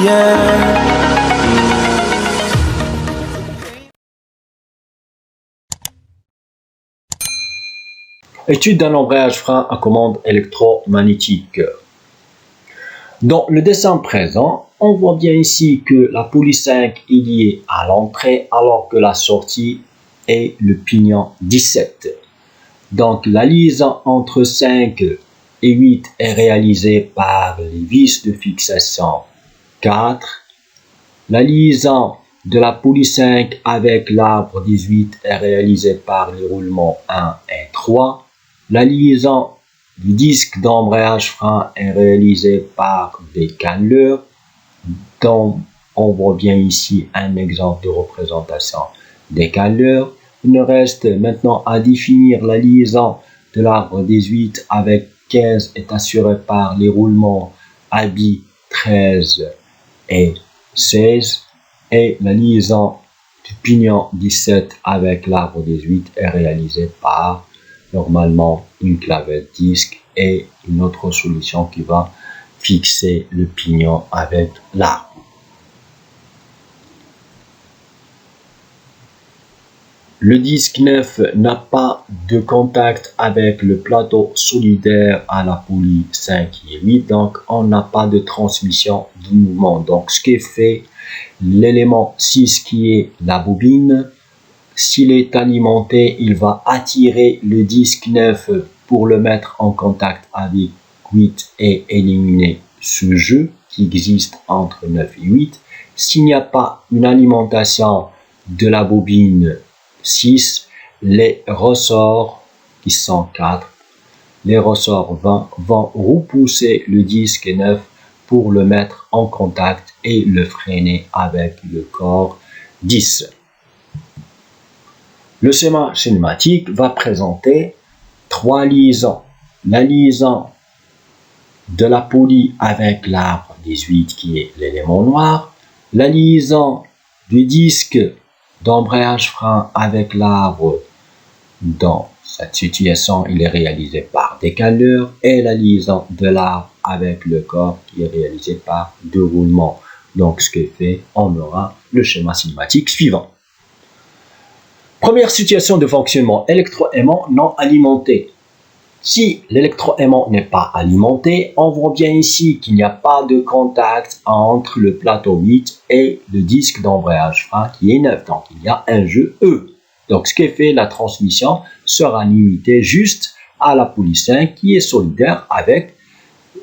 yeah. Étude d'un embrayage frein à commande électromagnétique. Dans le dessin présent, on voit bien ici que la poulie 5 est liée à l'entrée alors que la sortie est le pignon 17. Donc la liaison entre 5 et 8 est réalisée par les vis de fixation 4. La liaison de la poulie 5 avec l'arbre 18 est réalisée par les roulements 1 et 3. La liaison du disque d'embrayage frein est réalisée par des canneleurs, dont on voit bien ici un exemple de représentation des canneleurs. Il nous reste maintenant à définir la liaison de l'arbre 18 avec 15 est assurée par les roulements habits 13 et 16 et la liaison du pignon 17 avec l'arbre 18 est réalisée par normalement une clavette disque et une autre solution qui va fixer le pignon avec l'arbre. Le disque 9 n'a pas de contact avec le plateau solidaire à la poulie 5 et 8, donc on n'a pas de transmission de mouvement. Donc ce qui fait l'élément 6 qui est la bobine, s'il est alimenté, il va attirer le disque 9 pour le mettre en contact avec 8 et éliminer ce jeu qui existe entre 9 et 8. S'il n'y a pas une alimentation de la bobine 6, les ressorts qui sont 4, les ressorts 20 vont repousser le disque 9 pour le mettre en contact et le freiner avec le corps 10. Le schéma cinématique va présenter 3 liaisons. La liaison de la poulie avec l'arbre 18 qui est l'élément noir, la liaison du disque d'embrayage frein avec l'arbre, dans cette situation il est réalisé par des canneleurs, et la liaison de l'arbre avec le corps qui est réalisé par 2 roulements. Donc ce qui fait, on aura le schéma cinématique suivant. Première situation de fonctionnement, électroaimant non alimenté. Si l'électroaimant n'est pas alimenté, on voit bien ici qu'il n'y a pas de contact entre le plateau 8 et le disque d'embrayage frein qui est 9. Donc il y a un jeu E. Donc ce qui fait la transmission sera limitée juste à la poulie 5 qui est solidaire avec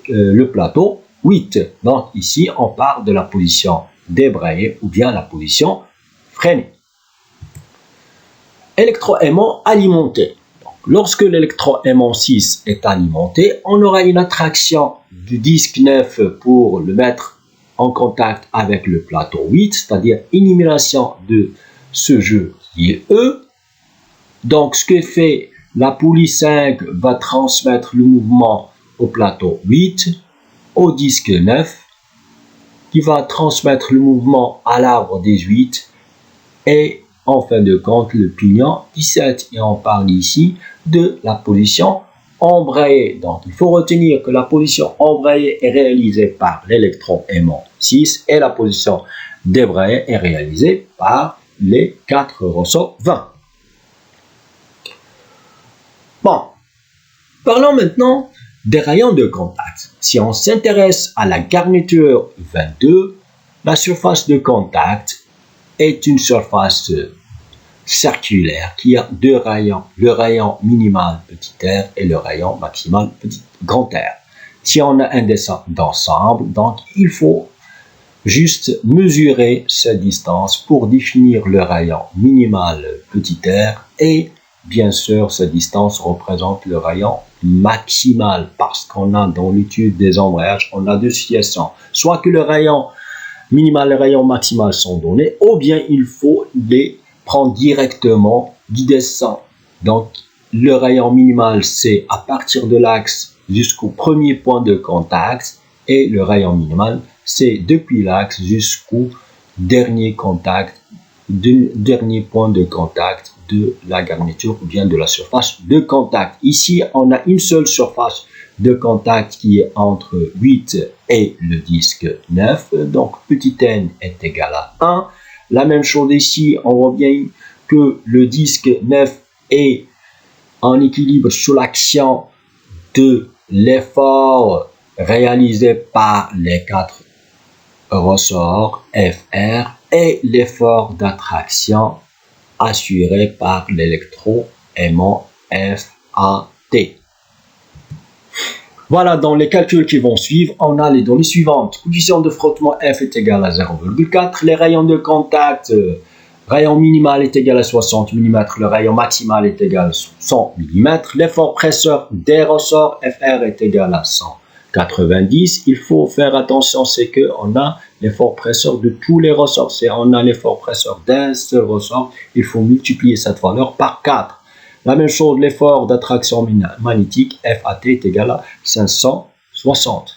le plateau 8. Donc ici on parle de la position débrayée ou bien la position freinée. Électroaimant alimenté. Donc, lorsque l'électroaimant 6 est alimenté, on aura une attraction du disque 9 pour le mettre en contact avec le plateau 8, c'est-à-dire élimination de ce jeu qui est E. Donc ce que fait la poulie 5 va transmettre le mouvement au plateau 8, au disque 9, qui va transmettre le mouvement à l'arbre 18 et en fin de compte le pignon 17. Et on parle ici de la position embrayée. Donc il faut retenir que la position embrayée est réalisée par l'électroaimant 6 et la position débrayée est réalisée par les 4 ressorts 20. Bon, parlons maintenant des rayons de contact. Si on s'intéresse à la garniture 22, la surface de contact est une surface circulaire qui a 2 rayons, le rayon minimal petit r et le rayon maximal grand R. Si on a un dessin d'ensemble, donc il faut juste mesurer cette distance pour définir le rayon minimal petit r et bien sûr cette distance représente le rayon maximal parce qu'on a dans l'étude des embrayages, on a 2 situations, soit que le rayon minimal et le rayon maximal sont donnés ou bien il faut les prendre directement du dessin. Donc le rayon minimal c'est à partir de l'axe jusqu'au premier point de contact et le rayon minimal c'est depuis l'axe jusqu'au dernier contact, dernier point de contact de la garniture ou bien de la surface de contact. Ici, on a une seule surface de contact qui est entre 8 et le disque 9. Donc, petit n est égal à 1. La même chose ici, on voit bien que le disque 9 est en équilibre sous l'action de l'effort réalisé par les 4 ressorts FR et l'effort d'attraction assuré par l'électroaimant FAT. Voilà, dans les calculs qui vont suivre, on a les données suivantes. Coefficient de frottement F est égal à 0,4. Les rayons de contact, rayon minimal est égal à 60 mm. Le rayon maximal est égal à 100 mm. L'effort presseur des ressorts FR est égal à 190. Il faut faire attention, c'est qu'on a l'effort presseur de tous les ressorts. C'est on a l'effort presseur d'un seul ressort. Il faut multiplier cette valeur par 4. La même chose, l'effort d'attraction magnétique FAT est égal à 560.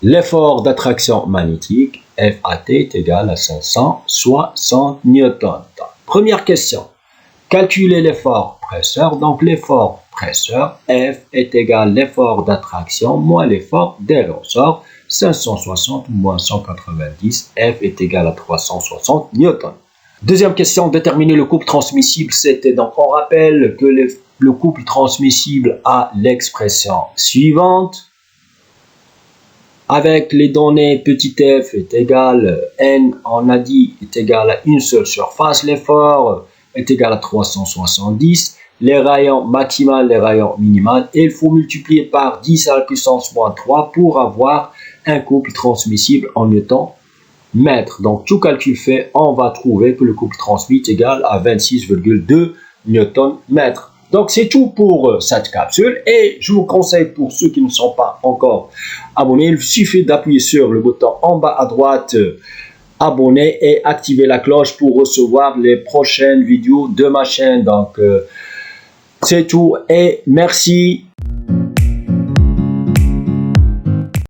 L'effort d'attraction magnétique FAT est égal à 560 newtons. Première question. Calculer l'effort presseur. Donc l'effort presseur F est égal à l'effort d'attraction moins l'effort des ressorts. 560 moins 190, F est égal à 360 newtons. Deuxième question, déterminer le couple transmissible. C'était donc, on rappelle que le couple transmissible a l'expression suivante. Avec les données petit f est égal, n, on a dit, est égal à une seule surface. L'effort est égal à 370. Les rayons maximal, les rayons minimal. Et il faut multiplier par 10 à la puissance moins 3 pour avoir un couple transmissible en newton mètre. Donc, tout calcul fait, on va trouver que le couple transmis est égal à 26,2 newton mètre. Donc, c'est tout pour cette capsule et je vous conseille pour ceux qui ne sont pas encore abonnés, il suffit d'appuyer sur le bouton en bas à droite abonner et activer la cloche pour recevoir les prochaines vidéos de ma chaîne. Donc, c'est tout et merci.